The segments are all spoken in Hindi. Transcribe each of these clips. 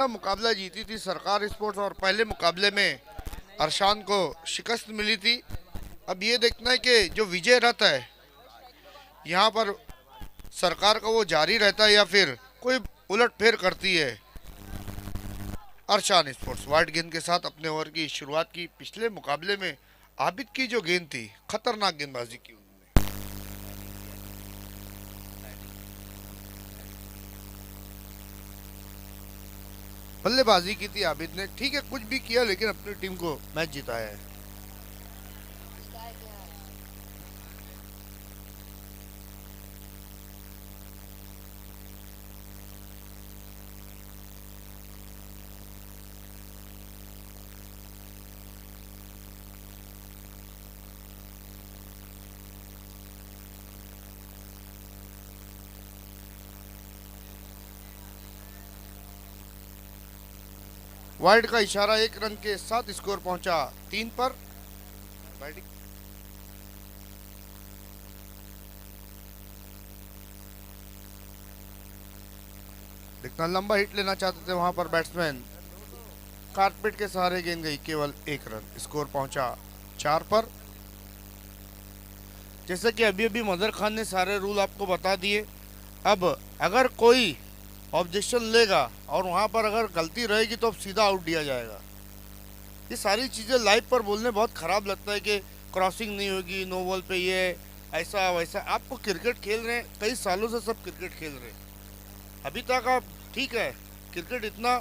मुकाबला जीती थी सरकार स्पोर्ट्स और पहले मुकाबले में अरशान को शिकस्त मिली थी। अब ये देखना है कि जो विजय रथ है यहाँ पर सरकार का वो जारी रहता है या फिर कोई उलटफेर करती है। अरशान स्पोर्ट्स वाइड गेंद के साथ अपने ओवर की शुरुआत की। पिछले मुकाबले में आबिद की जो गेंद थी खतरनाक गेंदबाजी की उन्होंने। बल्लेबाजी की थी आबिद ने, ठीक है कुछ भी किया लेकिन अपनी टीम को मैच जिताया है। वाइड का इशारा, एक रन के साथ स्कोर पहुंचा 3 पर। बैटिंग देखना, लंबा हिट लेना चाहते थे वहां पर बैट्समैन, कारपेट के सहारे गेंद गई, केवल 1 रन, स्कोर पहुंचा 4 पर। जैसे कि अभी अभी मदर खान ने सारे रूल आपको बता दिए। अब अगर कोई ऑब्जेक्शन लेगा और वहां पर अगर गलती रहेगी तो अब सीधा आउट दिया जाएगा। ये सारी चीज़ें लाइव पर बोलने बहुत ख़राब लगता है कि क्रॉसिंग नहीं होगी, नो बॉल पे ये ऐसा वैसा। आपको क्रिकेट खेल रहे हैं, कई सालों से सब क्रिकेट खेल रहे हैं, अभी तक आप ठीक है, क्रिकेट इतना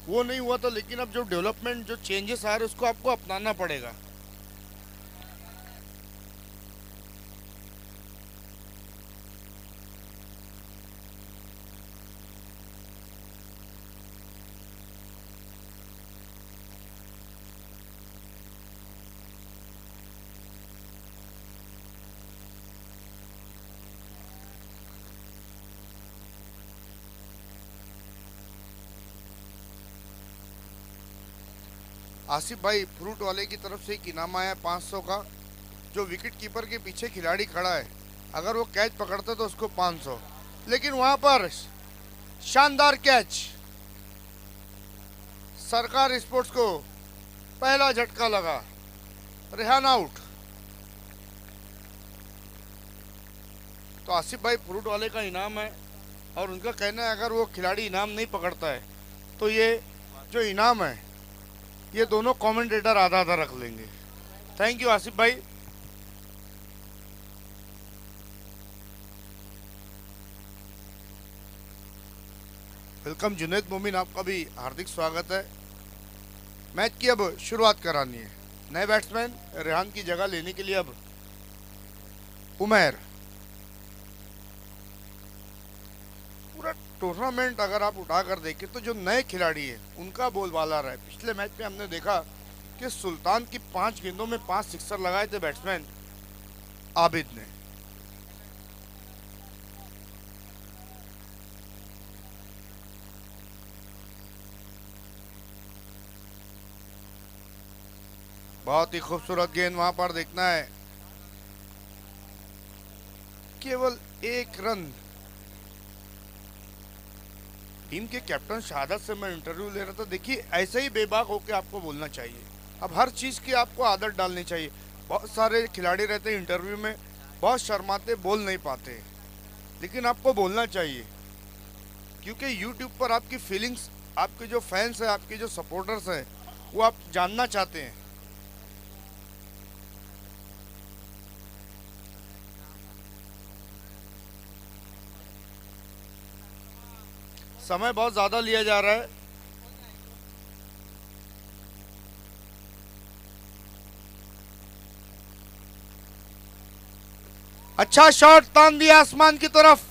वो नहीं हुआ था, लेकिन अब जो डेवलपमेंट जो चेंजेस आ रहे हैं उसको आपको अपनाना पड़ेगा। आसिफ भाई फ्रूट वाले की तरफ से एक इनाम आया 500 का। जो विकेट कीपर के पीछे खिलाड़ी खड़ा है, अगर वो कैच पकड़ता तो उसको 500, लेकिन वहां पर शानदार कैच, सरकार स्पोर्ट्स को पहला झटका लगा, रेहान आउट। तो आसिफ भाई फ्रूट वाले का इनाम है और उनका कहना है अगर वो खिलाड़ी इनाम नहीं पकड़ता है तो ये जो इनाम है ये दोनों कमेंटेटर आधा आधा रख लेंगे। थैंक यू आसिफ भाई। वेलकम जुनैद मोमिन, आपका भी हार्दिक स्वागत है। मैच की अब शुरुआत करानी है। नए बैट्समैन रेहान की जगह लेने के लिए अब उमैर। पूरा टूर्नामेंट अगर आप उठाकर देखें तो जो नए खिलाड़ी हैं उनका बोलबाला रहा है। पिछले मैच में हमने देखा कि सुल्तान की 5 गेंदों में 5 सिक्सर लगाए थे बैट्समैन आबिद ने। बहुत ही खूबसूरत गेंद, वहां पर देखना है केवल 1 रन। टीम के कैप्टन शहादत से मैं इंटरव्यू ले रहा था। देखिए ऐसे ही बेबाक होकर आपको बोलना चाहिए। अब हर चीज़ की आपको आदत डालनी चाहिए। बहुत सारे खिलाड़ी रहते हैं इंटरव्यू में बहुत शर्माते, बोल नहीं पाते, लेकिन आपको बोलना चाहिए क्योंकि यूट्यूब पर आपकी फीलिंग्स, आपके जो फैंस हैं, आपके जो सपोर्टर्स हैं, वो आप जानना चाहते हैं। समय बहुत ज़्यादा लिया जा रहा है। अच्छा शॉट तान दिया आसमान की तरफ,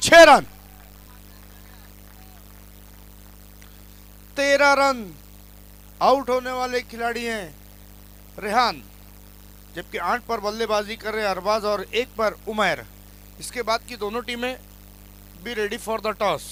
6 रन, 13 रन। आउट होने वाले खिलाड़ी हैं रेहान, जबकि 8 पर बल्लेबाजी कर रहे हैं अरबाज और 1 पर उमैर। इसके बाद की दोनों टीमें be ready for the toss.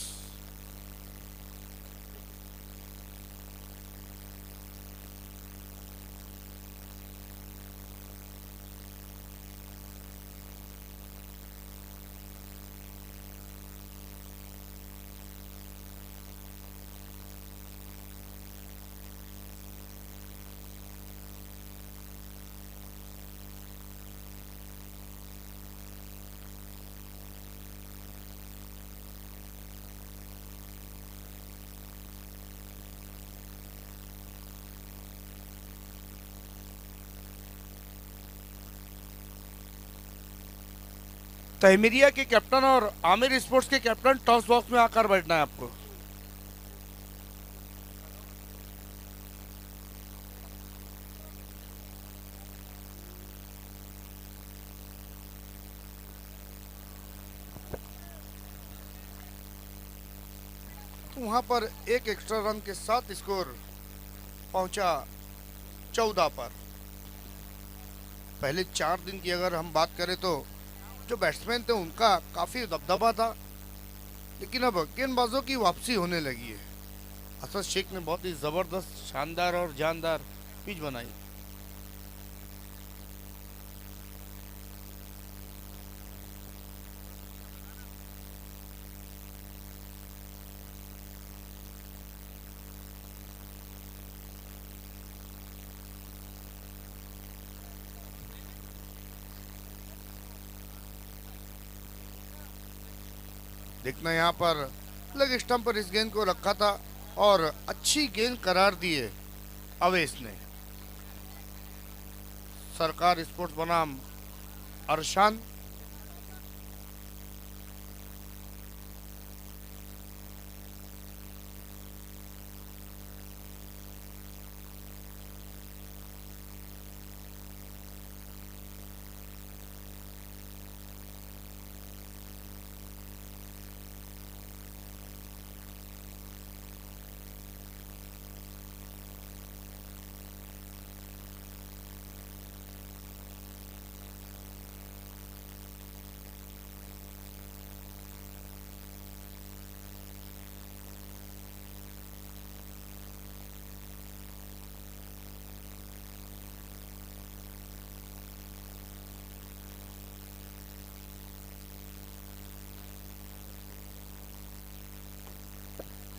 Tahmiria के कैप्टन और आमिर स्पोर्ट्स के कैप्टन टॉस बॉक्स में आकर बैठना है आपको। तो वहां पर एक एक्स्ट्रा रन के साथ स्कोर पहुंचा 14 पर। पहले 4 दिन की अगर हम बात करें तो जो बैट्समैन थे उनका काफी दबदबा था, लेकिन अब गेंदबाजों की वापसी होने लगी है। असद शेख ने बहुत ही जबरदस्त, शानदार और जानदार पिच बनाई। देखना यहाँ पर लेग स्टंप पर इस गेंद को रखा था और अच्छी गेंद करार दी है अवेश ने। सरकार स्पोर्ट्स बनाम अरशान।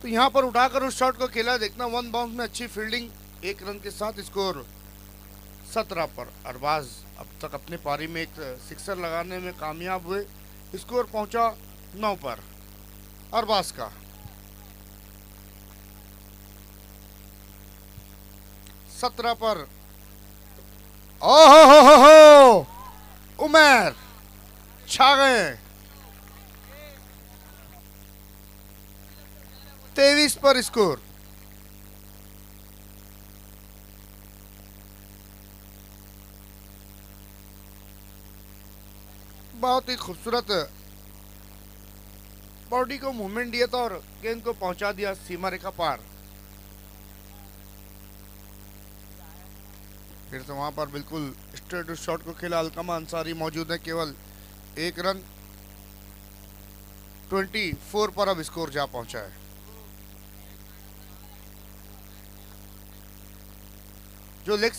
तो यहाँ पर उठाकर उस शॉट को खेला। देखना वन बाउंस में अच्छी फील्डिंग, 1 रन के साथ स्कोर 17 पर। अरबाज अब तक अपने पारी में एक सिक्सर लगाने में कामयाब हुए। स्कोर पहुंचा 9 पर अरबाज का। 17 पर ओहो उमर छा गए। 23 पर स्कोर। बहुत ही खूबसूरत बॉडी को मूवमेंट दिया था और गेंद को पहुंचा दिया सीमा रेखा पार। फिर से वहां पर बिल्कुल स्ट्रेट शॉट को खेला। अलकमा अंसारी मौजूद है, केवल 1 रन। 24 पर अब स्कोर जा पहुंचा है। जो लेग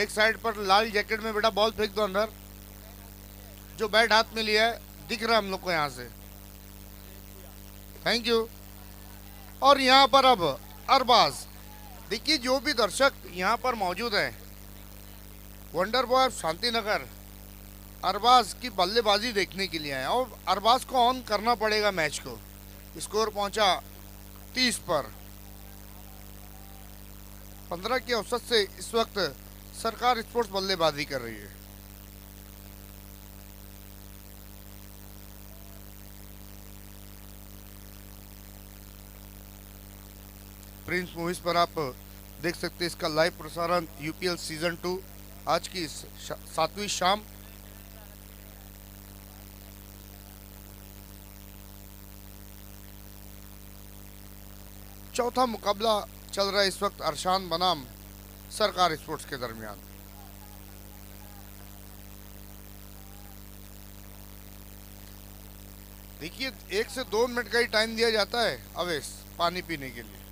साइड पर लाल जैकेट में बेटा बॉल फेंक दो अंदर। जो बैट हाथ में लिया है दिख रहा है हम लोग को यहाँ से। Thank you. और यहाँ पर अब अरबाज, देखिए जो भी दर्शक यहाँ पर मौजूद हैं, वंडर बॉय शांतिनगर अरबाज की बल्लेबाजी देखने के लिए आए और अरबाज को ऑन करना पड़ेगा मैच को। स्कोर पहुंचा 30 पर। 15 के औसत से इस वक्त सरकार स्पोर्ट्स बल्लेबाजी कर रही है। प्रिंस मूवीज पर आप देख सकते हैं इसका लाइव प्रसारण यूपीएल सीजन 2 आज की 7वीं शाम। चौथा मुकाबला चल रहा है इस वक्त अरशान बनाम सरकार स्पोर्ट्स के दरमियान। देखिए 1 से 2 मिनट का ही टाइम दिया जाता है अवेश पानी पीने के लिए।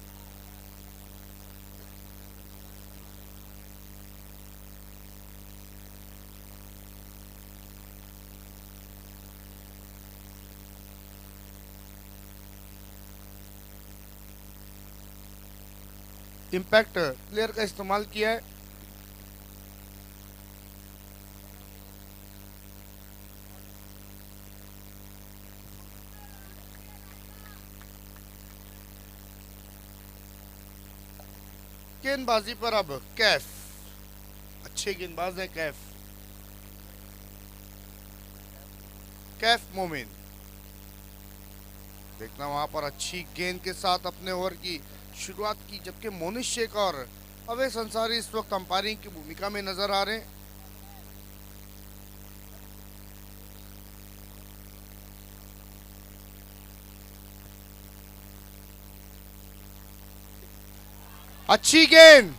इम्पैक्ट प्लेयर का इस्तेमाल किया है। गेंदबाजी पर अब कैफ, अच्छे गेंदबाज हैं कैफ। कैफ मोमिन। देखना वहां पर अच्छी गेंद के साथ अपने ओवर की शुरुआत की, जबकि मोनिश शेख और अवैस अंसारी इस वक्त अंपायरिंग की भूमिका में नजर आ रहे हैं। अच्छी गेंद।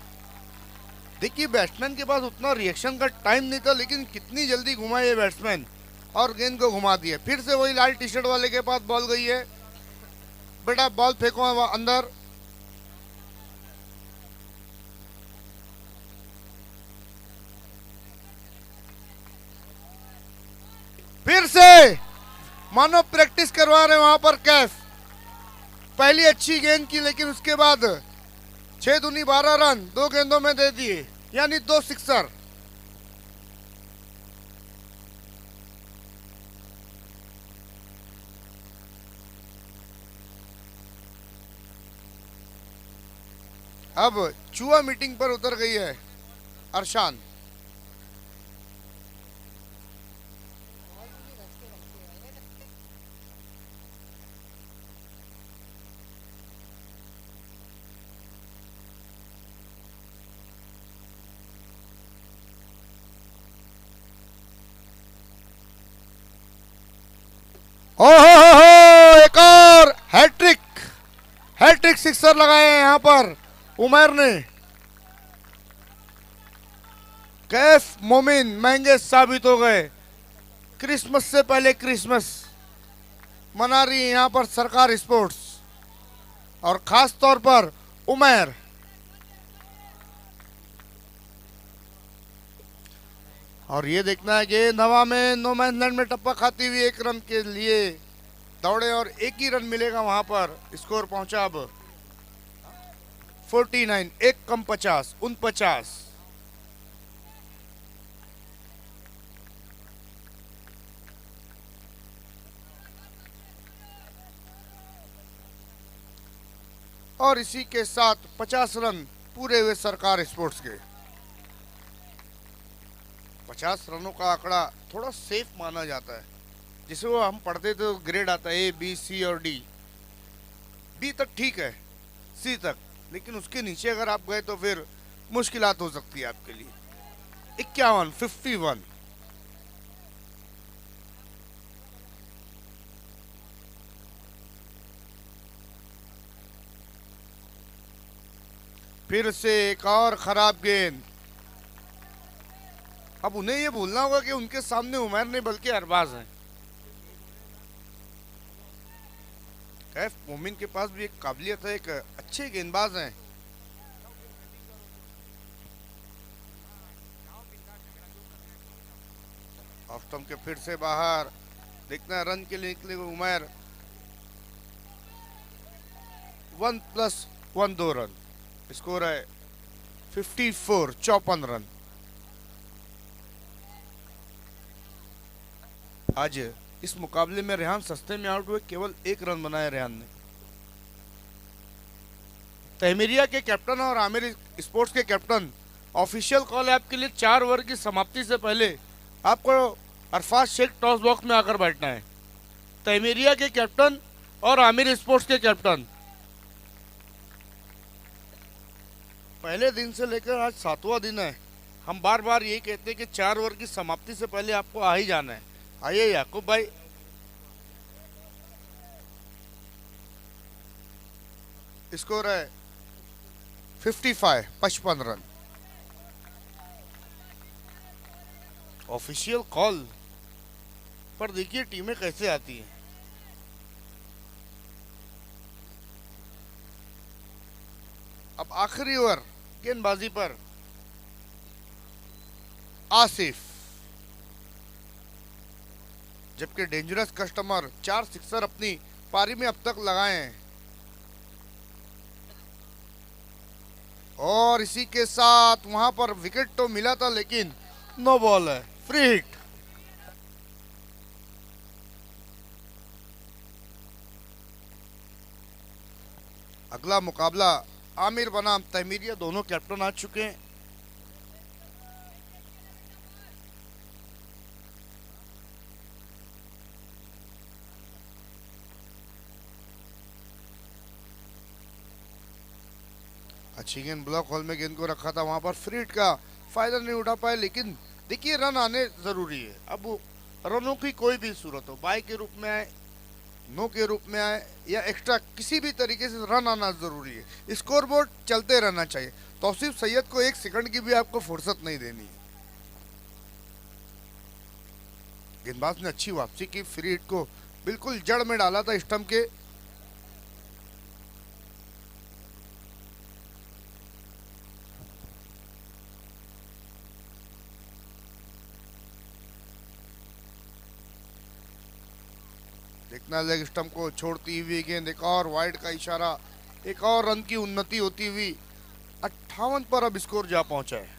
देखिए बैट्समैन के पास उतना रिएक्शन का टाइम नहीं था, लेकिन कितनी जल्दी घुमा ये बैट्समैन और गेंद को घुमा दिया। फिर से वही लाल टी शर्ट वाले के पास बॉल गई है। बेटा बॉल फेंको अंदर। फिर से मानो प्रैक्टिस करवा रहे वहां पर कैफ। पहली अच्छी गेंद की, लेकिन उसके बाद 6 दूनी 12 रन 2 गेंदों में दे दिए, यानी 2 सिक्सर। अब चुहा मीटिंग पर उतर गई है अरशान। ओहो, एक और हैट्रिक। हैट्रिक सिक्सर लगाए हैं यहां पर उमर ने। कैफ मोमिन महंगे साबित हो गए। क्रिसमस से पहले क्रिसमस मना रही है यहां पर सरकार स्पोर्ट्स, और खास तौर पर उमर। और ये देखना है कि नवा में नो मैन लैंड में टप्पा खाती हुई 1 रन के लिए दौड़े और 1 ही रन मिलेगा वहां पर। स्कोर पहुंचा अब 49, 1 कम 50, 49। और इसी के साथ 50 रन पूरे हुए सरकार स्पोर्ट्स के। 50 रनों का आंकड़ा थोड़ा सेफ माना जाता है। जिसे वो हम पढ़ते थे तो ग्रेड आता है A, B, C और D। B तक ठीक है, C तक, लेकिन उसके नीचे अगर आप गए तो फिर मुश्किलात हो सकती है आपके लिए। 51, 51। फिर से एक और खराब गेंद। अब उन्हें ये भूलना होगा कि उनके सामने उमर नहीं बल्कि अरबाज हैं। कैफ मोमिन के पास भी एक काबिलियत है, एक अच्छे गेंदबाज हैं। ऑफ स्टंप के फिर से बाहर। देखना है रन के लिए निकले हुए उमर। 1+1 2 रन। स्कोर है 54, 54 रन। आज इस मुकाबले में रेहान सस्ते में आउट हुए, केवल 1 रन बनाया रेहान ने। तहमीरिया के कैप्टन और आमिर स्पोर्ट्स के कैप्टन, ऑफिशियल कॉल है आपके लिए 4 ओवर की समाप्ति से पहले आपको अरफाज शेख टॉस बॉक्स में आकर बैठना है। तहमीरिया के कैप्टन और आमिर स्पोर्ट्स के कैप्टन। पहले दिन से लेकर आज 7वां दिन है। हम बार बार यही कहते हैं कि 4 ओवर की समाप्ति से पहले आपको आ ही जाना है। आइए याकूब भाई। स्कोर है 55, 55 रन। ऑफिशियल कॉल पर देखिए टीमें कैसे आती हैं। अब आखिरी ओवर गेंदबाजी पर आसिफ, जबकि डेंजरस कस्टमर 4 सिक्सर अपनी पारी में अब तक लगाए हैं। और इसी के साथ वहां पर विकेट तो मिला था, लेकिन नो बॉल है, फ्री हिट। अगला मुकाबला आमिर बनाम तहमीरिया, दोनों कैप्टन आ चुके हैं। अच्छी गेंद ब्लॉक होल में गेंद को रखा था, वहां पर फ्री हिट का फायदा नहीं उठा पाए, लेकिन देखिए रन आने जरूरी है। अब रनों की कोई भी सूरत हो, बाय के रूप में आए, नो के रूप में आए या एक्स्ट्रा किसी भी तरीके से रन आना जरूरी है। स्कोर बोर्ड चलते रहना चाहिए। तौसीफ सैयद को एक सेकंड की भी आपको फुर्सत नहीं देनी है। गेंदबाज ने अच्छी वापसी की, फ्री हिट को बिल्कुल जड़ में डाला था स्टंप के। देखना लेग स्टंप को छोड़ती हुई गेंद, एक और वाइड का इशारा, एक और रन की उन्नति होती हुई 58 पर अब स्कोर जा पहुंचा है।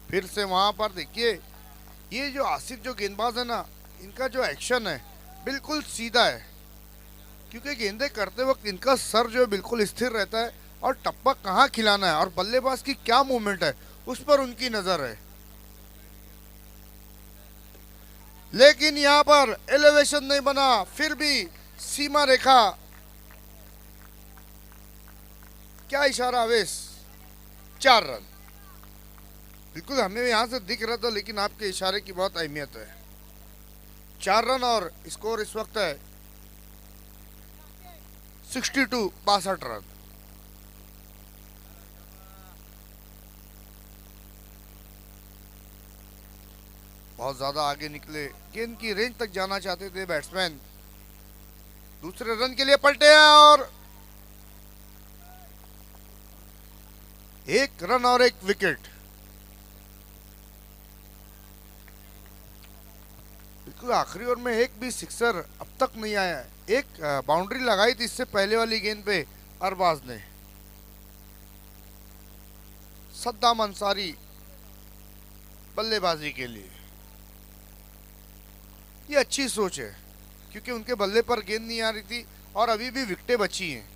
फिर से वहां पर देखिए, ये जो आसिफ जो गेंदबाज है ना, इनका जो एक्शन है बिल्कुल सीधा है, क्योंकि गेंदे करते वक्त इनका सर जो है बिल्कुल स्थिर रहता है और टप्पा कहाँ खिलाना है और बल्लेबाज की क्या मूवमेंट है उस पर उनकी नजर है। लेकिन यहां पर एलिवेशन नहीं बना, फिर भी सीमा रेखा, क्या इशारा अवेश, 4 रन। बिल्कुल हमें यहां से दिख रहा था, लेकिन आपके इशारे की बहुत अहमियत है। 4 रन और स्कोर इस वक्त है 62 रन। बहुत ज्यादा आगे निकले, गेंद की रेंज तक जाना चाहते थे बैट्समैन। दूसरे रन के लिए पलटे हैं और 1 रन और 1 विकेट। बिल्कुल आखिरी ओवर में एक भी सिक्सर अब तक नहीं आया है। एक बाउंड्री लगाई थी इससे पहले वाली गेंद पे अरबाज ने। सद्दाम अंसारी बल्लेबाजी के लिए, ये अच्छी सोच है, क्योंकि उनके बल्ले पर गेंद नहीं आ रही थी और अभी भी विकेटें बची हैं।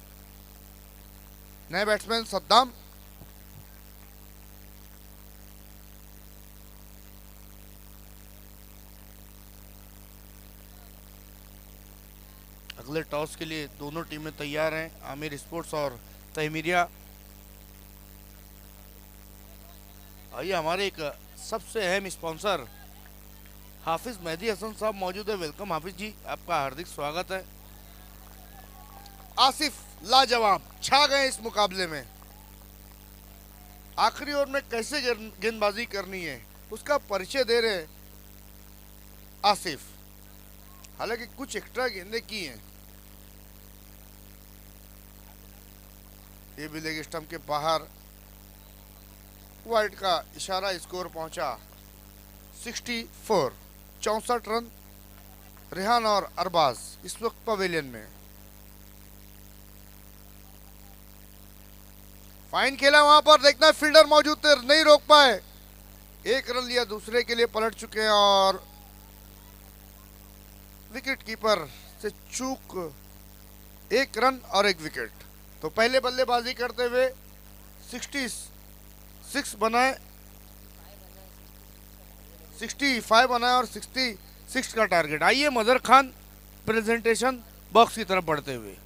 नए बैट्समैन सद्दाम, अगले टॉस के लिए दोनों टीमें तैयार हैं, आमिर स्पोर्ट्स और तहमीरिया। आइए, हमारे एक सबसे अहम स्पॉन्सर हाफिज मेहदी हसन साहब मौजूद है। वेलकम हाफिज जी, आपका हार्दिक स्वागत है। आसिफ लाजवाब छा गए इस मुकाबले में। आखिरी ओवर में कैसे गेंदबाजी करनी है उसका परिचय दे रहे आसिफ। हालांकि कुछ एक्स्ट्रा गेंदें की हैं। ये भी लेग स्टंप के बाहर, वाइड का इशारा, स्कोर पहुंचा 64, 64 रन। रेहान और अरबाज इस वक्त पवेलियन में। फाइन खेला वहां पर, देखना फील्डर मौजूद थे, नहीं रोक पाए। 1 रन लिया, दूसरे के लिए पलट चुके हैं और विकेट कीपर से चूक, 1 रन और 1 विकेट। तो पहले बल्लेबाजी करते हुए 66 बनाए, 65 बनाए और 66 का टारगेट। आइए मदर खान प्रेजेंटेशन बॉक्स की तरफ बढ़ते हुए।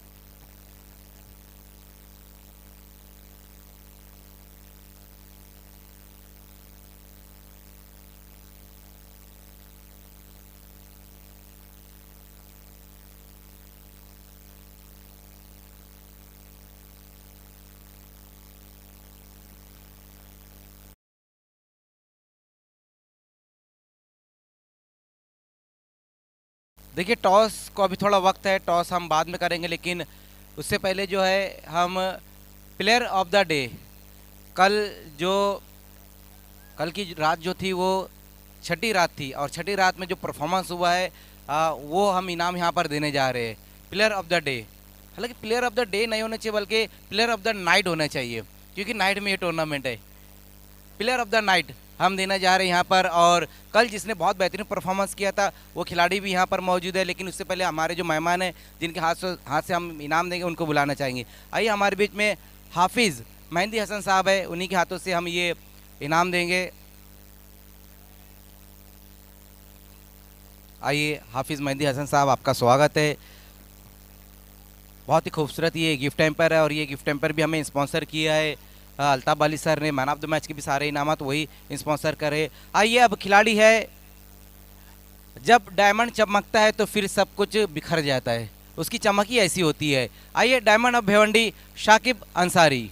देखिए, टॉस को अभी थोड़ा वक्त है, टॉस हम बाद में करेंगे, लेकिन उससे पहले जो है हम प्लेयर ऑफ द डे, कल की रात जो थी वो छठी रात थी, और छठी रात में जो परफॉर्मेंस हुआ है वो हम इनाम यहाँ पर देने जा रहे हैं, प्लेयर ऑफ द डे। हालांकि प्लेयर ऑफ द डे नहीं होना चाहिए, बल्कि प्लेयर ऑफ द नाइट होना चाहिए, क्योंकि नाइट में ये टूर्नामेंट है। प्लेयर ऑफ द नाइट हम देना जा रहे हैं यहाँ पर। और कल जिसने बहुत बेहतरीन परफॉर्मेंस किया था वो खिलाड़ी भी यहाँ पर मौजूद है, लेकिन उससे पहले हमारे जो मेहमान हैं जिनके हाथ से हम इनाम देंगे उनको बुलाना चाहेंगे। आइए, हमारे बीच में हाफिज़ मेहदी हसन साहब है, उन्हीं के हाथों से हम ये इनाम देंगे। आइए हाफिज़ मेहंदी हसन साहब, आपका स्वागत है। बहुत ही खूबसूरत ये गिफ्ट टेम्पर है और ये गिफ्ट टेम्पर भी हमें स्पॉन्सर किया है अल्ताफ़ वाली सर ने। मैन ऑफ द मैच के भी सारे इनामत वही स्पॉन्सर करे। आइए अब खिलाड़ी है, जब डायमंड चमकता है तो फिर सब कुछ बिखर जाता है, उसकी चमक ही ऐसी होती है। आइए डायमंड ऑफ भिवंडी शाकिब अंसारी।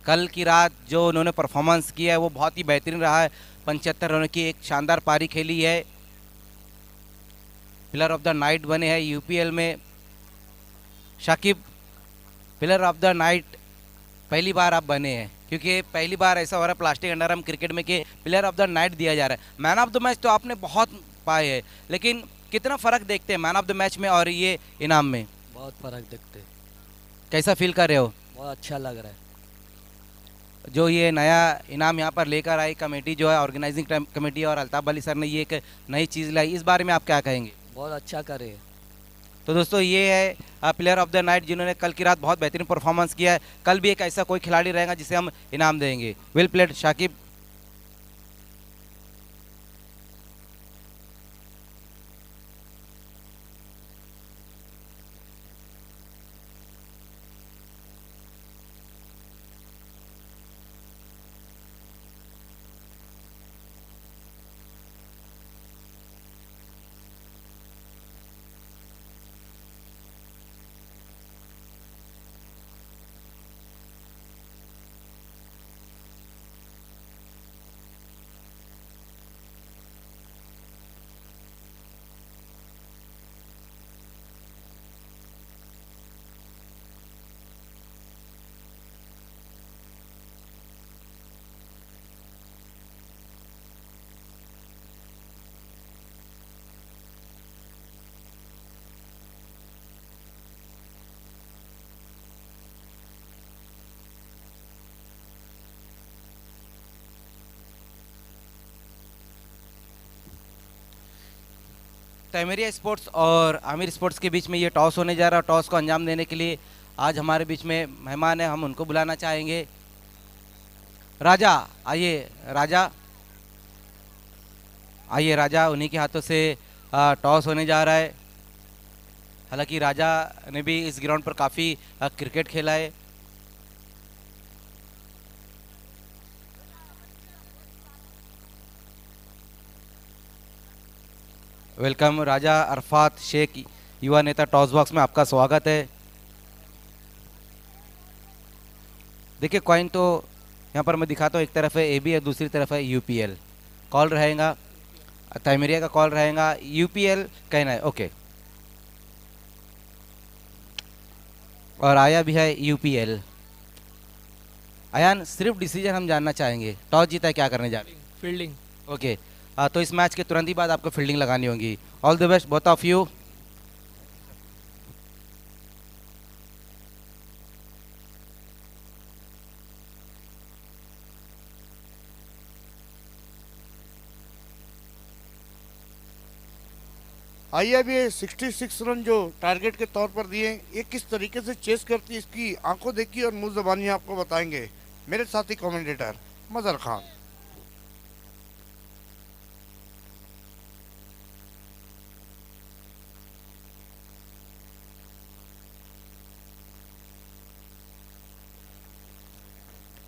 कल की रात जो उन्होंने परफॉर्मेंस किया है वो बहुत ही बेहतरीन रहा है। 75 रनों की एक शानदार पारी खेली है। प्लेयर ऑफ द नाइट बने हैं यूपीएल में Shakib. Player of the night पहली बार आप बने हैं, क्योंकि पहली बार ऐसा हो रहा है प्लास्टिक अंडरआर्म क्रिकेट में कि प्लेयर ऑफ द नाइट दिया जा रहा है। मैन ऑफ द मैच तो आपने बहुत पाए हैं, लेकिन कितना फ़र्क देखते हैं मैन ऑफ द मैच में और ये इनाम में? बहुत फर्क दिखते हैं। कैसा फील कर रहे हो? बहुत अच्छा लग रहा है। जो ये नया इनाम यहाँ पर लेकर आई कमेटी जो है ऑर्गेनाइजिंग कमेटी और अल्ताफ़ अली सर ने ये एक नई चीज़ लाई, इस बारे में आप क्या कहेंगे? बहुत अच्छा करे। तो दोस्तों ये है प्लेयर ऑफ द नाइट जिन्होंने कल की रात बहुत बेहतरीन परफॉर्मेंस किया है। कल भी एक ऐसा कोई खिलाड़ी रहेगा जिसे हम इनाम देंगे। Well played Shakib. Taimaria sports और आमिर स्पोर्ट्स के बीच में ये टॉस होने जा रहा है। टॉस को अंजाम देने के लिए आज हमारे बीच में मेहमान है, हम उनको बुलाना चाहेंगे। राजा, आइए राजा, आइए राजा। उन्हीं के हाथों से टॉस होने जा रहा है। हालांकि राजा ने भी इस ग्राउंड पर काफ़ी क्रिकेट खेला है। वेलकम राजा अरफात शेख, युवा नेता, टॉस बॉक्स में आपका स्वागत है। देखिए कॉइन तो यहाँ पर मैं दिखाता हूँ, एक तरफ है एबी और दूसरी तरफ है यूपीएल। कॉल रहेगा तैमरिया का, कॉल रहेगा यूपीएल कहना है, ओके। और आया भी है यूपीएल। अयान, सिर्फ डिसीजन हम जानना चाहेंगे, टॉस जीता है क्या करने जा रहे हैं? फील्डिंग। ओके। तो इस मैच के तुरंत ही बाद आपको फील्डिंग लगानी होगी। All the best both of you. आइए अब ये 66 रन जो टारगेट के तौर पर दिए ये किस तरीके से चेस करती है, इसकी आंखों देखी और मुंह ज़बानी आपको बताएंगे मेरे साथी कमेंटेटर मजहर खान।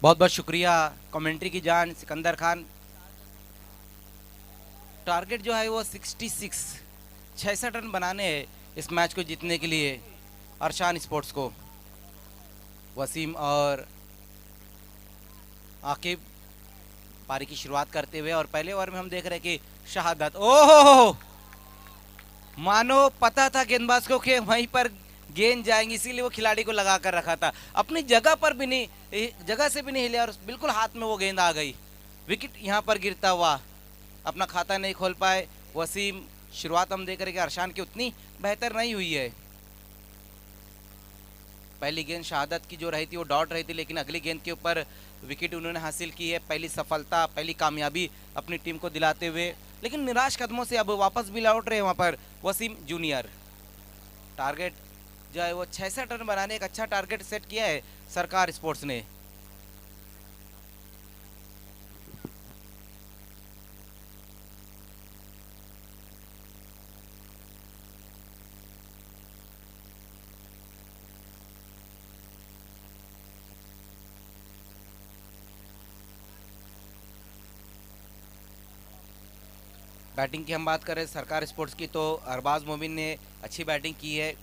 बहुत बहुत शुक्रिया कमेंट्री की जान सिकंदर खान। टारगेट जो है वो 66 रन बनाने हैं इस मैच को जीतने के लिए अरशान स्पोर्ट्स को। वसीम और आकिब पारी की शुरुआत करते हुए, और पहले ओवर में हम देख रहे हैं कि शहादत, ओहो, मानो पता था गेंदबाज को कि वहीं पर गेंद जाएंगी, इसीलिए वो खिलाड़ी को लगा कर रखा था। अपनी जगह पर भी नहीं, जगह से भी नहीं हिला और बिल्कुल हाथ में वो गेंद आ गई। विकेट यहाँ पर गिरता हुआ, अपना खाता नहीं खोल पाए वसीम। शुरुआत हम देख रहे कि अरशान की उतनी बेहतर नहीं हुई है। पहली गेंद शहादत की जो रही थी वो डॉट रही थी, लेकिन अगली गेंद के ऊपर विकेट उन्होंने हासिल की है। पहली सफलता, पहली कामयाबी अपनी टीम को दिलाते हुए, लेकिन निराश कदमों से अब वापस भी लौट रहे हैं वहाँ पर वसीम जूनियर। टारगेट जो है वो 66 रन बनाने, एक अच्छा टारगेट सेट किया है सरकार स्पोर्ट्स ने। बैटिंग की हम बात करें सरकार स्पोर्ट्स की, तो अरबाज मोमिन ने अच्छी बैटिंग की है,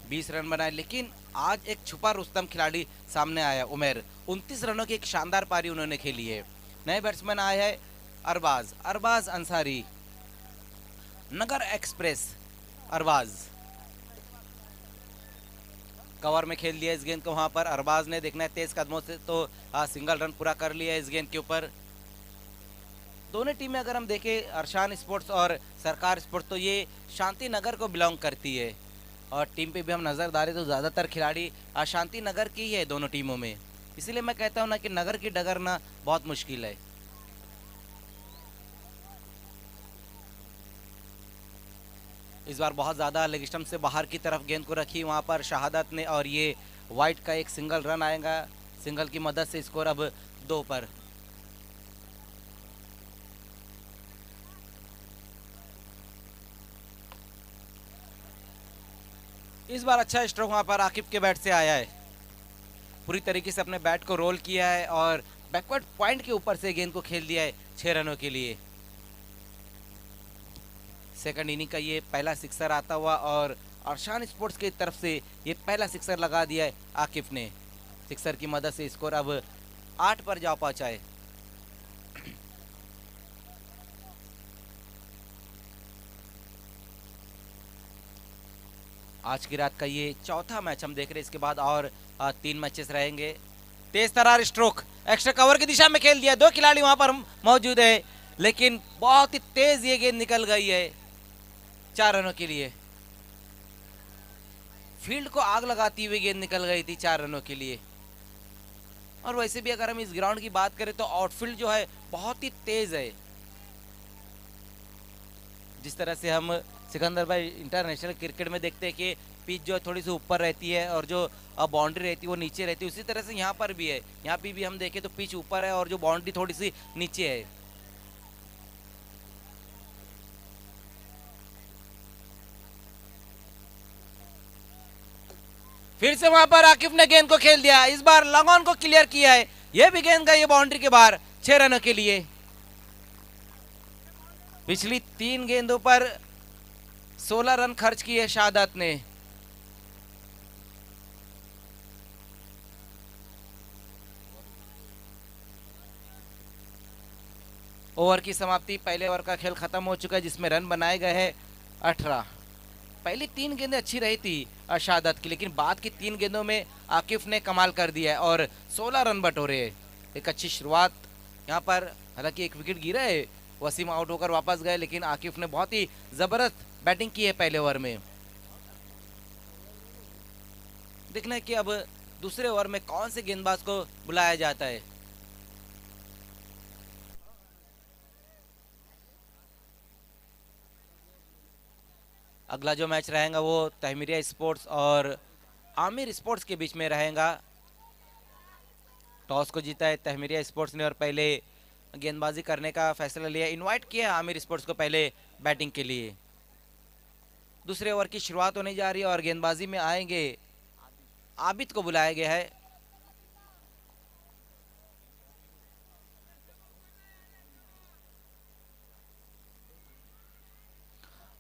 20 रन बनाए। लेकिन आज एक छुपा रुस्तम खिलाड़ी सामने आया, उमेर, 29 रनों की एक शानदार पारी उन्होंने खेली है। नए बैट्समैन आए हैं अरबाज अरबाज अंसारी, नगर एक्सप्रेस अरबाज कवर में खेल दिया इस गेंद को। वहां पर अरबाज ने, देखना है तेज कदमों से तो सिंगल रन पूरा कर लिया इस गेंद के ऊपर। दोनों टीमें अगर हम देखें, अरशान स्पोर्ट्स और सरकार स्पोर्ट्स, तो ये शांति नगर को बिलोंग करती है। और टीम पे भी हम नज़र डालें तो ज़्यादातर खिलाड़ी शांति नगर की ही है दोनों टीमों में। इसीलिए मैं कहता हूँ ना कि नगर की डगरना बहुत मुश्किल है। इस बार बहुत ज़्यादा लेग स्टंप से बाहर की तरफ गेंद को रखी वहाँ पर शहादत ने, और ये वाइट का एक सिंगल रन आएगा। सिंगल की मदद से स्कोर अब 2 पर। इस बार अच्छा स्ट्रोक वहाँ पर आकिब के बैट से आया है, पूरी तरीके से अपने बैट को रोल किया है और बैकवर्ड पॉइंट के ऊपर से गेंद को खेल दिया है 6 रनों के लिए। सेकंड इनिंग का ये पहला सिक्सर आता हुआ, और अरशान स्पोर्ट्स की तरफ से ये पहला सिक्सर लगा दिया है आकिफ ने। सिक्सर की मदद से स्कोर अब 8 पर जा पहुंचा है। आज की रात का ये चौथा मैच हम देख रहे हैं, इसके बाद और 3 मैचेस रहेंगे। तेज तरार स्ट्रोक, एक्स्ट्रा कवर की दिशा में खेल दिया, 2 खिलाड़ी वहां पर मौजूद है, लेकिन बहुत ही तेज ये गेंद निकल गई है 4 रनों के लिए। फील्ड को आग लगाती हुई गेंद निकल गई थी 4 रनों के लिए। और वैसे भी अगर हम इस ग्राउंड की बात करें तो आउटफील्ड जो है बहुत ही तेज है। जिस तरह से हम सिकंदर भाई इंटरनेशनल क्रिकेट में देखते हैं कि पिच जो थोड़ी सी ऊपर रहती है और जो बाउंड्री रहती है वो नीचे रहती है, उसी तरह से यहाँ पर भी है। यहाँ पे भी हम देखें तो पिच ऊपर है और जो बाउंड्री थोड़ी सी नीचे है। फिर से वहां पर आकिफ ने गेंद को खेल दिया, इस बार लॉन्ग ऑन को क्लियर किया है, ये भी गेंद गई है बाउंड्री के बाहर 6 रनों के लिए। पिछली 3 गेंदों पर 16 रन खर्च किए शहादत ने। ओवर की समाप्ति, पहले ओवर का खेल खत्म हो चुका है जिसमें रन बनाए गए हैं 18। पहली 3 गेंदें अच्छी रही थी शहादत की, लेकिन बाद की 3 गेंदों में आकिफ ने कमाल कर दिया है और 16 रन बटोरे। एक अच्छी शुरुआत यहाँ पर, हालांकि एक विकेट गिरा है, वसीम आउट होकर वापस गए, लेकिन आकिफ ने बहुत ही जबरदस्त बैटिंग की है पहले ओवर में। देखना है कि अब दूसरे ओवर में कौन से गेंदबाज को बुलाया जाता है। अगला जो मैच रहेगा वो तहमीरिया स्पोर्ट्स और आमिर स्पोर्ट्स के बीच में रहेगा। टॉस को जीता है तहमीरिया स्पोर्ट्स ने और पहले गेंदबाजी करने का फैसला लिया, इनवाइट किया आमिर स्पोर्ट्स को पहले बैटिंग के लिए। दूसरे ओवर की शुरुआत होने जा रही है और गेंदबाजी में आएंगे, आबिद को बुलाया गया है।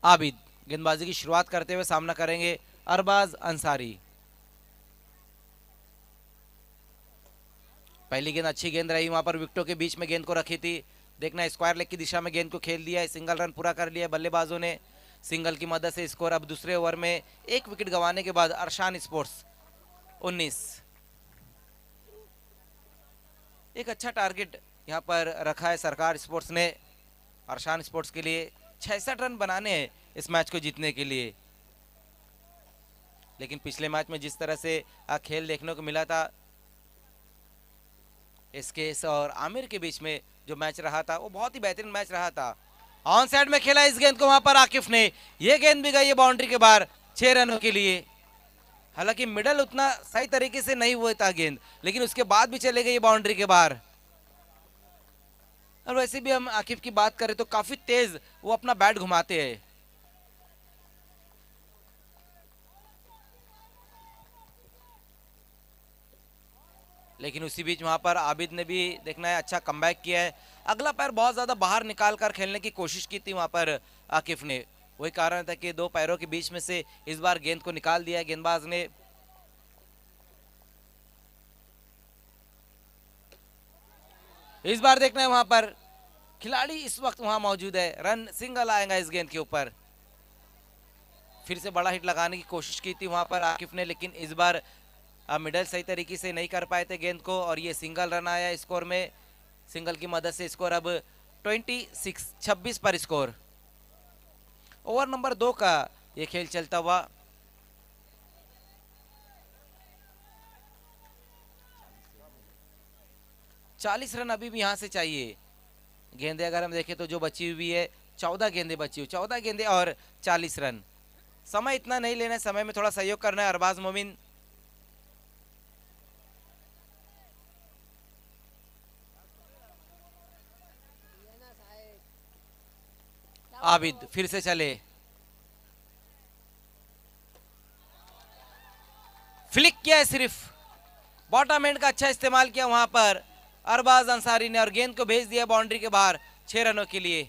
आबिद गेंदबाजी की शुरुआत करते हुए सामना करेंगे अरबाज अंसारी। पहली गेंद अच्छी गेंद रही, वहां पर विकेटों के बीच में गेंद को रखी थी। देखना स्क्वायर लेग की दिशा में गेंद को खेल दिया है, सिंगल रन पूरा कर लिया बल्लेबाजों ने। सिंगल की मदद से स्कोर अब दूसरे ओवर में 1 विकेट गंवाने के बाद अरशान स्पोर्ट्स 19। एक अच्छा टारगेट यहां पर रखा है सरकार स्पोर्ट्स ने अरशान स्पोर्ट्स के लिए, 66 रन बनाने हैं इस मैच को जीतने के लिए। लेकिन पिछले मैच में जिस तरह से खेल देखने को मिला था, एसकेएस और आमिर के बीच में जो मैच रहा था वो बहुत ही बेहतरीन मैच रहा था। ऑन साइड में खेला इस गेंद को वहां पर आकिफ ने, ये गेंद भी गई है बाउंड्री के बाहर 6 रनों के लिए। हालांकि मिडल उतना सही तरीके से नहीं हुआ था गेंद, लेकिन उसके बाद भी चले गई बाउंड्री के बाहर। और वैसे भी हम आकिफ की बात करें तो काफी तेज वो अपना बैट घुमाते हैं। लेकिन उसी बीच वहां पर आबिद ने भी देखना है अच्छा कमबैक किया है अगला पैर बहुत ज्यादा बाहर निकाल कर खेलने की कोशिश की थी वहां पर आकिफ ने। वही कारण था कि दो पैरों के बीच में से इस बार गेंद को निकाल दिया गेंदबाज ने। इस बार देखना है वहां पर खिलाड़ी इस वक्त वहां मौजूद है, रन सिंगल आएगा इस गेंद के ऊपर। फिर से बड़ा हिट लगाने की कोशिश की थी वहां पर आकिफ ने, लेकिन इस बार मिडल सही तरीके से नहीं कर पाए थे गेंद को और ये सिंगल रन आया स्कोर में। सिंगल की मदद से स्कोर अब 26 पर स्कोर। ओवर नंबर 2 का ये खेल चलता हुआ। चालीस रन अभी भी यहां से चाहिए। गेंदे अगर हम देखें तो जो बची हुई है 14 गेंदे बची हुई, 14 गेंदे और 40 रन। समय इतना नहीं लेना है, समय में थोड़ा सहयोग करना है अरबाज मोमिन। आबिद फिर से चले, फ्लिक किया है सिर्फ, बॉटम एंड का अच्छा इस्तेमाल किया वहां पर अरबाज अंसारी ने और गेंद को भेज दिया बाउंड्री के बाहर 6 रनों के लिए।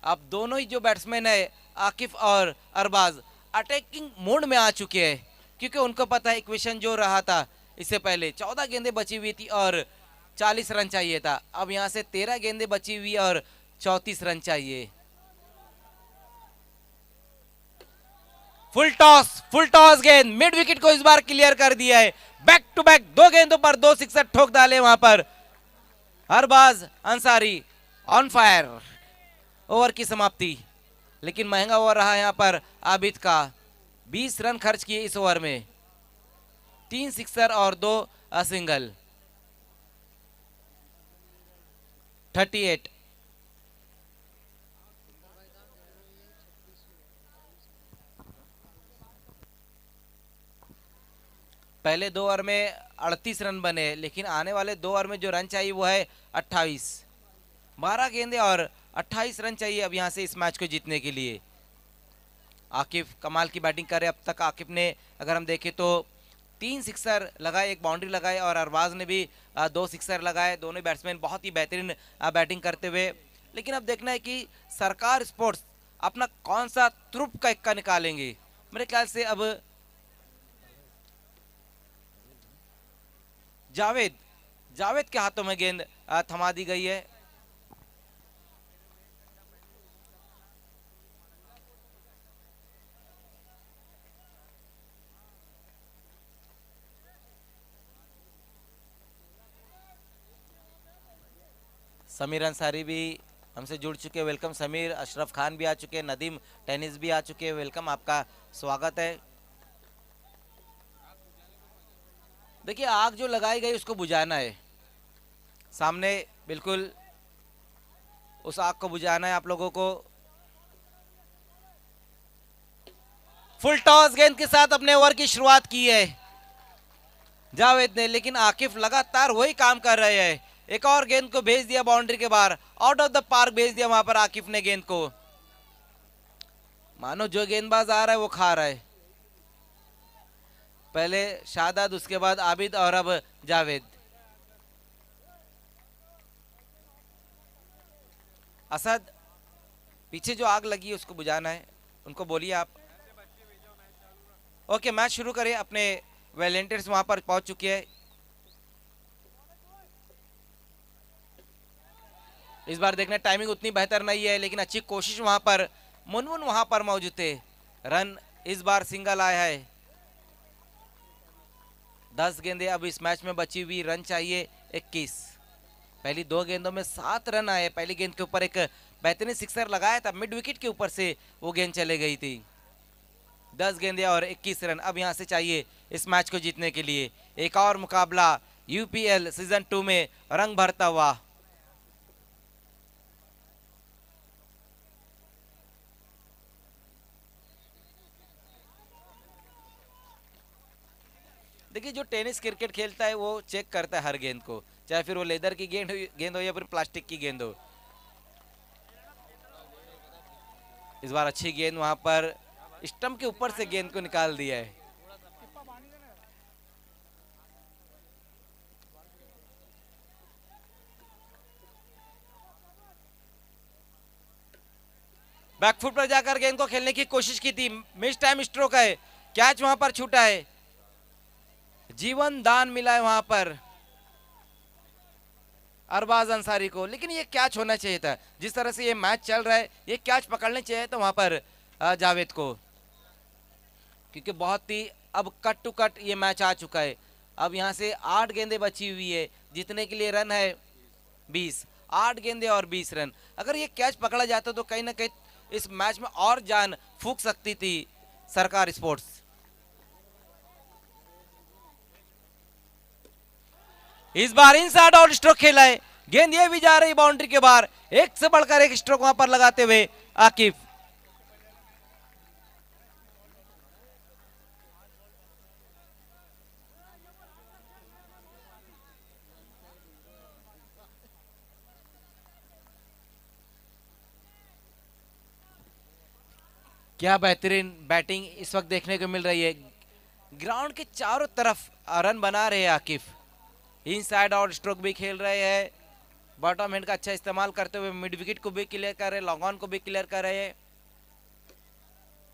अब दोनों ही जो बैट्समैन है आकिफ और अरबाज अटैकिंग मोड में आ चुके हैं, क्योंकि उनको पता है इक्वेशन जो रहा था इससे पहले 14 गेंदें बची हुई थी और 40 रन चाहिए था। अब यहां से 13 गेंदें बची हुई और 34 रन चाहिए। फुल टॉस गेंद मिड विकेट को इस बार क्लियर कर दिया है। बैक टू बैक 2 गेंदों पर 2 सिक्सर ठोक डाले वहां पर Arbaz Ansari on fire. Over की समाप्ति, लेकिन महंगा ओवर रहा यहां पर आबिद का। 20 रन खर्च किए इस ओवर में, 3 सिक्सर और 2 सिंगल। 38। पहले 2 ओवर में 38 रन बने, लेकिन आने वाले 2 ओवर में जो रन चाहिए वो है 28। 12 गेंदे और 28 रन चाहिए अब यहां से इस मैच को जीतने के लिए। आकिफ कमाल की बैटिंग करे अब तक। आकिफ ने अगर हम देखें तो 3 सिक्सर लगाए, 1 बाउंड्री लगाए और अरबाज ने भी 2 सिक्सर लगाए। दोनों बैट्समैन बहुत ही बेहतरीन बैटिंग करते हुए। लेकिन अब देखना है कि सरकार स्पोर्ट्स अपना कौन सा तुरुप का इक्का निकालेंगे। मेरे ख्याल से अब जावेद के हाथों में गेंद थमा दी गई है। समीर अंसारी भी हमसे जुड़ चुके हैं, वेलकम समीर। अशरफ खान भी आ चुके हैं, नदीम टेनिस भी आ चुके हैं, वेलकम, आपका स्वागत है। देखिए आग जो लगाई गई उसको बुझाना है, सामने बिल्कुल उस आग को बुझाना है आप लोगों को। फुल टॉस गेंद के साथ अपने ओवर की शुरुआत की है जावेद ने, लेकिन आकिफ लगातार वही काम कर रहे हैं। एक और गेंद को भेज दिया बाउंड्री के बाहर, आउट ऑफ द पार्क भेज दिया वहां पर आकिफ ने गेंद को। मानो जो गेंदबाज आ रहा है वो खा रहा है। पहले शादाद, उसके बाद आबिद और अब जावेद। असद पीछे जो आग लगी है उसको बुझाना है, उनको बोलिए आप। ओके मैच शुरू करें। अपने वॉलंटियर्स वहां पर पहुंच चुके हैं। इस बार देखना टाइमिंग उतनी बेहतर नहीं है, लेकिन अच्छी कोशिश वहां पर। मुनमुन वहां पर मौजूद थे। रन इस बार सिंगल आया है। 10 गेंदें अब इस मैच में बची हुई, रन चाहिए 21। पहली 2 गेंदों में 7 रन आए। पहली गेंद के ऊपर एक बेहतरीन सिक्सर लगाया था, मिड विकेट के ऊपर से वो गेंद चले गई थी। 10 गेंदें और 21 रन अब यहां से चाहिए इस मैच को जीतने के लिए। एक और मुकाबला यूपीएल सीजन 2 में रंग भरता हुआ। देखिए जो टेनिस क्रिकेट खेलता है वो चेक करता है हर गेंद को, चाहे फिर वो लेदर की गेंद हो या फिर प्लास्टिक की गेंद हो। इस बार अच्छी गेंद वहां पर स्टंप के ऊपर से गेंद को निकाल दिया है। बैकफुट पर जाकर गेंद को खेलने की कोशिश की थी, मिस टाइम स्ट्रोक है, कैच वहां पर छूटा है, जीवन दान मिला है वहां पर अरबाज अंसारी को। लेकिन ये कैच होना चाहिए था, जिस तरह से ये मैच चल रहा है ये कैच पकड़ने चाहिए था वहां पर जावेद को, क्योंकि बहुत ही अब कट टू कट ये मैच आ चुका है। अब यहाँ से 8 गेंदें बची हुई है, जीतने के लिए रन है 20, 8 गेंदें और 20 रन। अगर ये कैच पकड़ा जाता तो कहीं ना कहीं इस मैच में और जान फूंक सकती थी सरकार स्पोर्ट्स। इस बार इनसाइड आउट स्ट्रोक खेला है, गेंद ये भी जा रही बाउंड्री के बाहर, एक से बढ़कर एक स्ट्रोक वहां पर लगाते हुए आकिफ। क्या बेहतरीन बैटिंग इस वक्त देखने को मिल रही है, ग्राउंड के चारों तरफ रन बना रहे हैं आकिफ, इनसाइड आउट स्ट्रोक भी खेल रहे हैं, बॉटम हैंड का अच्छा इस्तेमाल करते हुए मिड विकेट को भी क्लियर कर रहे हैं, लॉन्ग ऑन को भी क्लियर कर रहे हैं।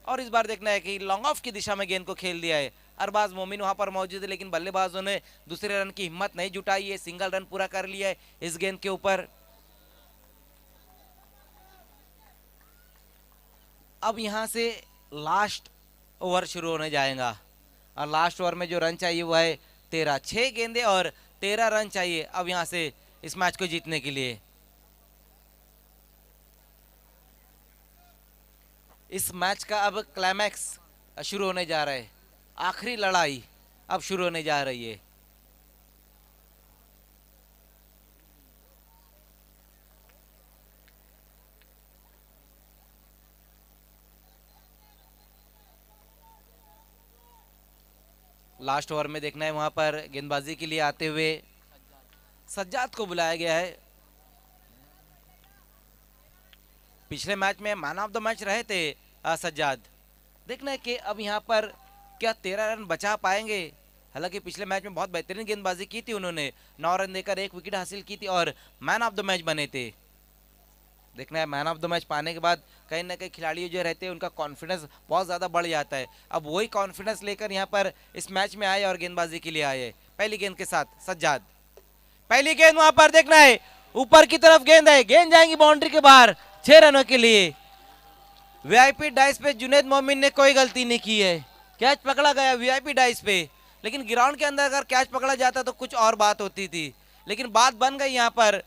और इस बार देखना है कि लॉन्ग ऑफ की दिशा में गेंद को खेल दिया है, अरबाज मोमिन वहां पर मौजूद है, लेकिन बल्लेबाजों ने दूसरे रन की हिम्मत नहीं जुटाई है, सिंगल रन पूरा कर लिया है इस गेंद के ऊपर। अब यहां से लास्ट ओवर शुरू होने जाएगा, और लास्ट ओवर में जो रन चाहिए वो है 13, 6 गेंदे और 13 रन चाहिए अब यहां से इस मैच को जीतने के लिए। इस मैच का अब क्लाइमैक्स शुरू होने जा रहा है, आखिरी लड़ाई अब शुरू होने जा रही है। लास्ट ओवर में देखना है वहां पर गेंदबाजी के लिए आते हुए सज्जाद को बुलाया गया है। पिछले मैच में मैन ऑफ द मैच रहे थे सज्जाद, देखना है कि अब यहां पर क्या 13 रन बचा पाएंगे। हालांकि पिछले मैच में बहुत बेहतरीन गेंदबाजी की थी उन्होंने, 9 रन देकर 1 विकेट हासिल की थी और मैन ऑफ द मैच बने थे। देखना है मैन ऑफ द मैच पाने के बाद कहीं ना कहीं खिलाड़ी जो रहते हैं उनका कॉन्फिडेंस बहुत ज़्यादा बढ़ जाता है। अब वही कॉन्फिडेंस लेकर यहाँ पर इस मैच में आए और गेंदबाजी के लिए आए। पहली गेंद के साथ सज्जाद, पहली गेंद वहां पर देखना है ऊपर की तरफ गेंद है, गेंद जाएंगी बाउंड्री के बाहर 6 रनों के लिए। वीआईपी डाइस पे जुनैद मोमिन ने कोई गलती नहीं की है, कैच पकड़ा गया वीआईपी डाइस पे, लेकिन ग्राउंड के अंदर अगर कैच पकड़ा जाता तो कुछ और बात होती थी, लेकिन बात बन गई यहाँ पर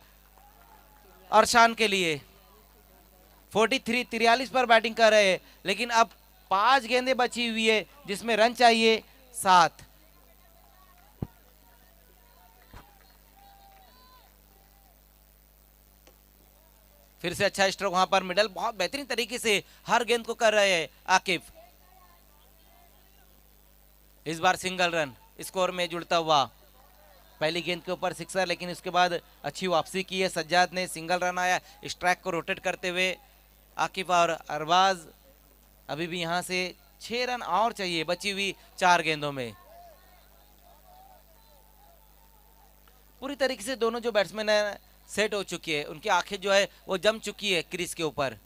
अरशान के लिए। 43 पर बैटिंग कर रहे हैं, लेकिन अब 5 गेंदें बची हुई है जिसमें रन चाहिए 7। फिर से अच्छा स्ट्रोक वहां पर मिडल, बहुत बेहतरीन तरीके से हर गेंद को कर रहे हैं आकिफ। इस बार सिंगल रन स्कोर में जुड़ता हुआ, पहली गेंद के ऊपर सिक्सर, लेकिन उसके बाद अच्छी वापसी की है सज्जाद ने, सिंगल रन आया स्ट्राइक को रोटेट करते हुए आकिफ। और अरबाज अभी भी यहां से 6 रन और चाहिए बची हुई 4 गेंदों में। पूरी तरीके से दोनों जो बैट्समैन है सेट हो चुकी है, उनकी आंखें जो है वो जम चुकी है क्रीज के ऊपर।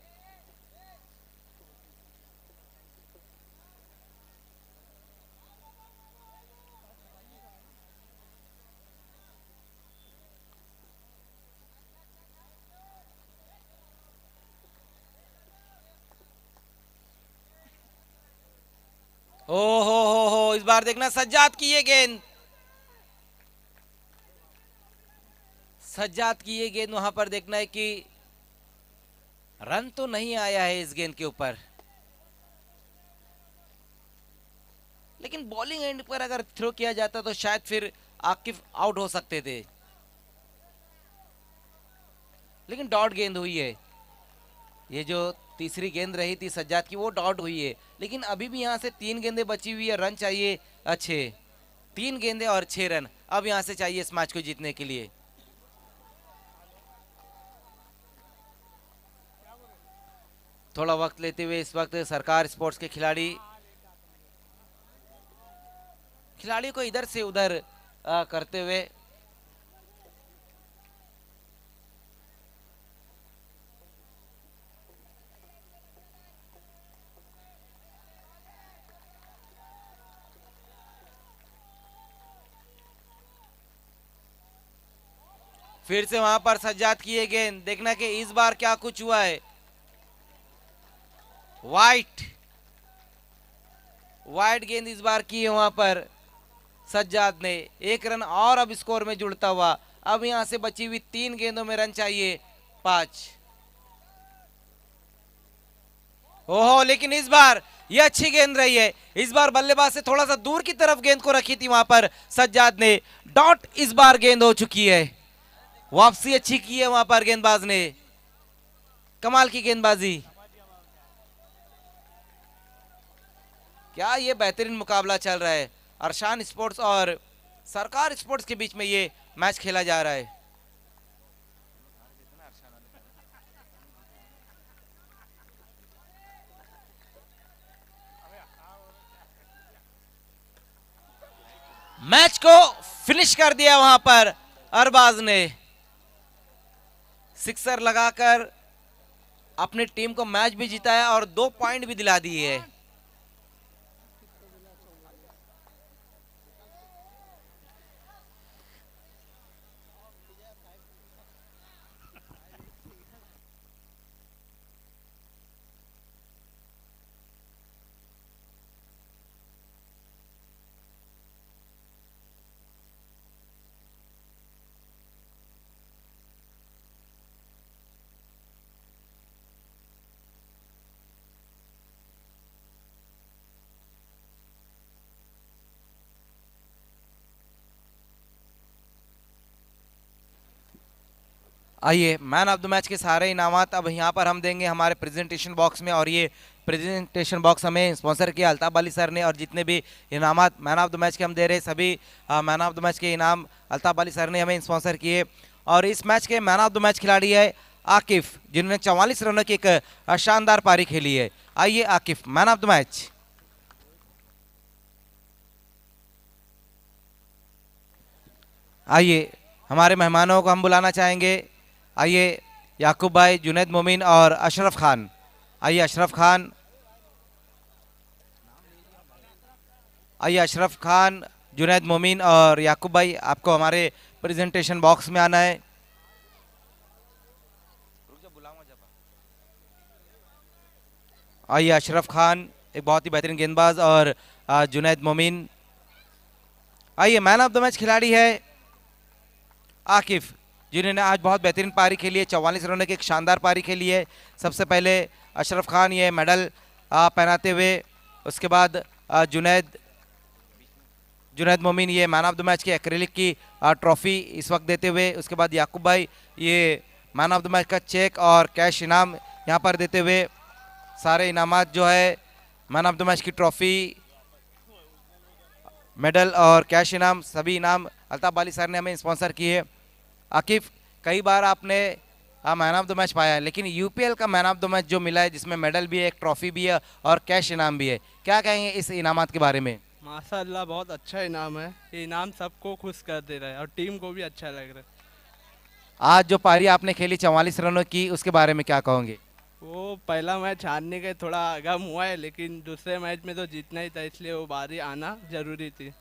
ओ हो, इस बार देखना सज्जाद की ये गेंद, सज्जाद की ये गेंद वहां पर देखना है कि रन तो नहीं आया है इस गेंद के ऊपर, लेकिन बॉलिंग एंड पर अगर थ्रो किया जाता तो शायद फिर आकिफ आउट हो सकते थे, लेकिन डॉट गेंद हुई है। ये जो तीसरी गेंद रही थी सज्जाद की वो डॉट हुई है, लेकिन अभी भी यहां से 3 गेंदें बची हुई है, रन चाहिए अच्छे, 3 गेंदें और 6 रन अब यहां से चाहिए इस मैच को जीतने के लिए। थोड़ा वक्त लेते हुए इस वक्त सरकार स्पोर्ट्स के खिलाड़ी को इधर से उधर करते हुए फिर से वहां पर सज्जाद की ये गेंद, देखना कि इस बार क्या कुछ हुआ है। वाइट गेंद इस बार की है वहां पर सज्जाद ने। 1 रन और अब स्कोर में जुड़ता हुआ। अब यहां से बची हुई 3 गेंदों में रन चाहिए 5। ओहो, लेकिन इस बार ये अच्छी गेंद रही है। इस बार बल्लेबाज से थोड़ा सा दूर की तरफ गेंद को रखी थी वहां पर सज्जाद ने। डॉट इस बार गेंद हो चुकी है। वापसी अच्छी की है वहां पर गेंदबाज ने। कमाल की गेंदबाजी। क्या ये बेहतरीन मुकाबला चल रहा है। अरशान स्पोर्ट्स और सरकार स्पोर्ट्स के बीच में ये मैच खेला जा रहा है। मैच को फिनिश कर दिया वहां पर अरबाज ने। सिक्सर लगाकर अपनी टीम को मैच भी जिताया और 2 पॉइंट भी दिला दिए है। आइए, मैन ऑफ द मैच के सारे इनामात अब यहाँ पर हम देंगे हमारे प्रेजेंटेशन बॉक्स में। और ये प्रेजेंटेशन बॉक्स हमें स्पॉन्सर किया अल्ताफ अली सर ने। और जितने भी इनामात मैन ऑफ द मैच के हम दे रहे हैं, सभी मैन ऑफ द मैच के इनाम अल्ताफ अली सर ने हमें स्पॉन्सर किए। और इस मैच के मैन ऑफ द मैच खिलाड़ी है आकिफ, जिन्होंने 44 रनों की एक शानदार पारी खेली है। आइए Akif, man of the match. आइए, हमारे मेहमानों को हम बुलाना चाहेंगे। आइए याकूब भाई, जुनैद मोमिन और अशरफ खान। आइए अशरफ खान, आइए अशरफ खान, जुनैद मोमिन और याकूब भाई, आपको हमारे प्रेजेंटेशन बॉक्स में आना है। आइए अशरफ खान, एक बहुत ही बेहतरीन गेंदबाज, और जुनैद मोमिन। आइए, मैन ऑफ द मैच खिलाड़ी है आकिफ, जिन्होंने आज बहुत बेहतरीन पारी खेली है। 44 रनों की एक शानदार पारी खेली है। सबसे पहले अशरफ खान ये मेडल पहनाते हुए, उसके बाद जुनैद मोमिन ये मैन ऑफ द मैच की एक्रेलिक की ट्रॉफी इस वक्त देते हुए, उसके बाद याकूब भाई ये मैन ऑफ द मैच का चेक और कैश इनाम यहाँ पर देते हुए, सारे इनामात जो है मैन ऑफ द मैच की ट्रॉफी, मेडल और कैश इनाम, सभी इनाम अल्ताफ अली सर ने हमें स्पॉन्सर किए। आकिफ, कई बार आपने मैन ऑफ द मैच पाया है, लेकिन यूपीएल का मैन ऑफ द मैच जो मिला है, जिसमें मेडल भी है, एक ट्रॉफी भी है और कैश इनाम भी है, क्या कहेंगे इस इनामात के बारे में? माशाल्लाह बहुत अच्छा इनाम है। ये इनाम सबको खुश कर दे रहा है और टीम को भी अच्छा लग रहा है। आज जो पारी आपने खेली 44 रनों की, उसके बारे में क्या कहोगे? वो पहला मैच हारने का थोड़ा गम हुआ है, लेकिन दूसरे मैच में तो जीतना ही था, इसलिए वो बारी आना जरूरी थी।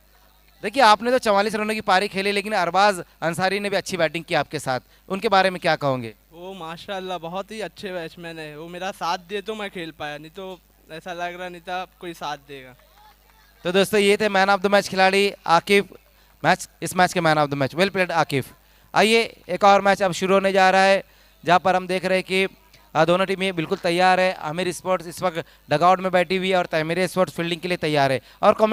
देखिए, आपने तो 44 रनों की पारी खेली, लेकिन अरबाज अंसारी ने भी अच्छी बैटिंग की आपके साथ, उनके बारे में क्या कहोगे? वो माशाल्लाह बहुत ही अच्छे बैट्समैन है। वो मेरा साथ दिए तो मैं खेल पाया, नहीं तो ऐसा लग रहा नहीं था कोई साथ देगा। तो दोस्तों, ये थे मैन ऑफ द मैच खिलाड़ी आकिफ, इस मैच के man of the match. Well played Akif. आइए, एक और मैच अब शुरू होने जा रहा है, जहाँ पर हम देख रहे हैं कि दोनों टीमें बिल्कुल तैयार है। आमिर स्पोर्ट्स इस वक्त डगआउट में बैठी हुई है और तहमीर स्पोर्ट्स फील्डिंग के लिए तैयार है। और